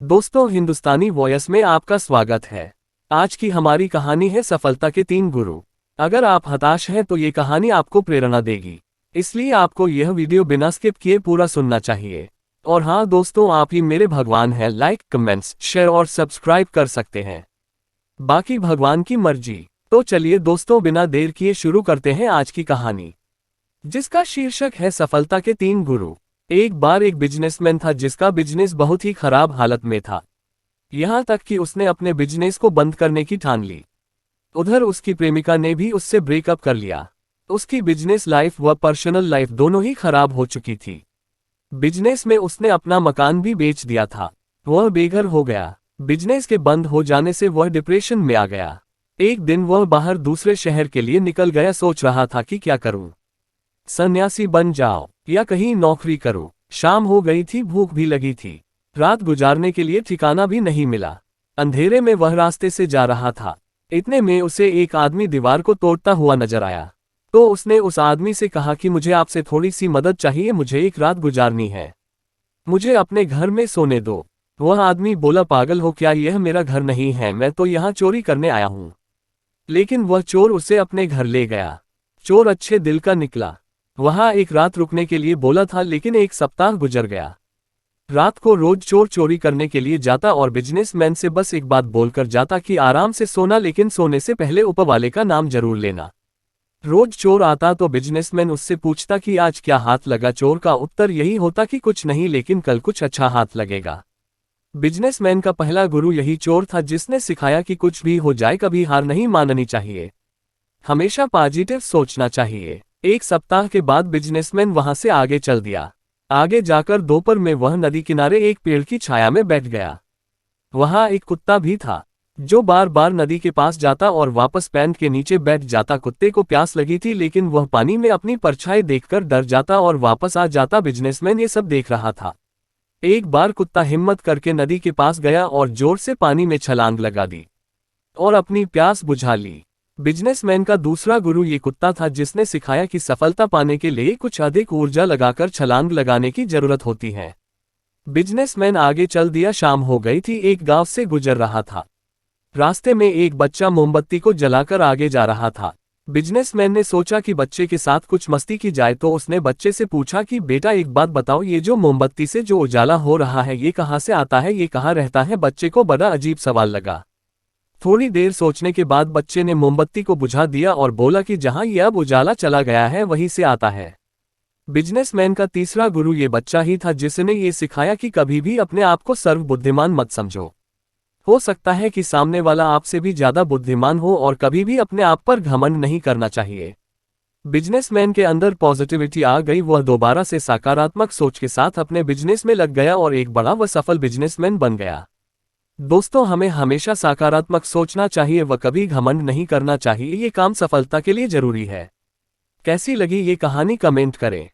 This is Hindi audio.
दोस्तों, हिंदुस्तानी वॉयस में आपका स्वागत है। आज की हमारी कहानी है सफलता के 3 गुरु। अगर आप हताश हैं तो ये कहानी आपको प्रेरणा देगी, इसलिए आपको यह वीडियो बिना स्किप किए पूरा सुनना चाहिए। और हाँ दोस्तों, आप ही मेरे भगवान हैं। लाइक, कमेंट्स, शेयर और सब्सक्राइब कर सकते हैं, बाकी भगवान की मर्जी। तो चलिए दोस्तों, बिना देर किए शुरू करते हैं आज की कहानी, जिसका शीर्षक है सफलता के 3 गुरु। एक बार एक बिजनेसमैन था जिसका बिजनेस बहुत ही खराब हालत में था, यहां तक कि उसने अपने बिजनेस को बंद करने की ठान ली। उधर उसकी प्रेमिका ने भी उससे ब्रेकअप कर लिया। उसकी बिजनेस लाइफ व पर्सनल लाइफ दोनों ही खराब हो चुकी थी। बिजनेस में उसने अपना मकान भी बेच दिया था। वह बेघर हो गया। बिजनेस के बंद हो जाने से वह डिप्रेशन में आ गया। एक दिन वह बाहर दूसरे शहर के लिए निकल गया। सोच रहा था कि क्या करूं, सन्यासी बन जाओ या कहीं नौकरी करो। शाम हो गई थी, भूख भी लगी थी। रात गुजारने के लिए ठिकाना भी नहीं मिला। अंधेरे में वह रास्ते से जा रहा था। इतने में उसे एक आदमी दीवार को तोड़ता हुआ नजर आया। तो उसने उस आदमी से कहा कि मुझे आपसे थोड़ी सी मदद चाहिए, मुझे एक रात गुजारनी है, मुझे अपने घर में सोने दो। वह आदमी बोला, पागल हो क्या, यह मेरा घर नहीं है, मैं तो यहाँ चोरी करने आया हूँ। लेकिन वह चोर उसे अपने घर ले गया। चोर अच्छे दिल का निकला। वहां एक रात रुकने के लिए बोला था, लेकिन 1 सप्ताह गुजर गया। रात को रोज चोर चोरी करने के लिए जाता और बिजनेसमैन से बस एक बात बोलकर जाता कि आराम से सोना, लेकिन सोने से पहले ऊपर वाले का नाम जरूर लेना। रोज चोर आता तो बिजनेसमैन उससे पूछता कि आज क्या हाथ लगा। चोर का उत्तर यही होता कि कुछ नहीं, लेकिन कल कुछ अच्छा हाथ लगेगा। बिजनेसमैन का पहला गुरु यही चोर था, जिसने सिखाया कि कुछ भी हो जाए कभी हार नहीं माननी चाहिए, हमेशा पॉजिटिव सोचना चाहिए। 1 सप्ताह के बाद बिजनेसमैन वहां से आगे चल दिया। आगे जाकर दोपहर में वह नदी किनारे एक पेड़ की छाया में बैठ गया। वहां एक कुत्ता भी था, जो बार बार नदी के पास जाता और वापस पैंट के नीचे बैठ जाता। कुत्ते को प्यास लगी थी, लेकिन वह पानी में अपनी परछाई देखकर डर जाता और वापस आ जाता। बिजनेसमैन ये सब देख रहा था। एक बार कुत्ता हिम्मत करके नदी के पास गया और जोर से पानी में छलांग लगा दी और अपनी प्यास बुझा ली। बिजनेसमैन का दूसरा गुरु ये कुत्ता था, जिसने सिखाया कि सफलता पाने के लिए कुछ अधिक ऊर्जा लगाकर छलांग लगाने की जरूरत होती है। बिजनेसमैन आगे चल दिया। शाम हो गई थी। एक गांव से गुजर रहा था। रास्ते में एक बच्चा मोमबत्ती को जलाकर आगे जा रहा था। बिजनेसमैन ने सोचा कि बच्चे के साथ कुछ मस्ती की जाए, तो उसने बच्चे से पूछा कि बेटा एक बात बताओ, ये जो मोमबत्ती से जो उजाला हो रहा है ये कहाँ से आता है, ये कहाँ रहता है? बच्चे को बड़ा अजीब सवाल लगा। थोड़ी देर सोचने के बाद बच्चे ने मोमबत्ती को बुझा दिया और बोला कि जहां ये अब उजाला चला गया है वहीं से आता है। बिजनेसमैन का तीसरा गुरु ये बच्चा ही था, जिसने ये सिखाया कि कभी भी अपने आप को सर्वबुद्धिमान मत समझो। हो सकता है कि सामने वाला आपसे भी ज्यादा बुद्धिमान हो, और कभी भी अपने आप पर घमंड नहीं करना चाहिए। बिजनेसमैन के अंदर पॉजिटिविटी आ गई। वह दोबारा से सकारात्मक सोच के साथ अपने बिजनेस में लग गया और एक बड़ा व सफल बिजनेसमैन बन गया। दोस्तों, हमें हमेशा सकारात्मक सोचना चाहिए व कभी घमंड नहीं करना चाहिए। ये काम सफलता के लिए जरूरी है। कैसी लगी ये कहानी, कमेंट करें।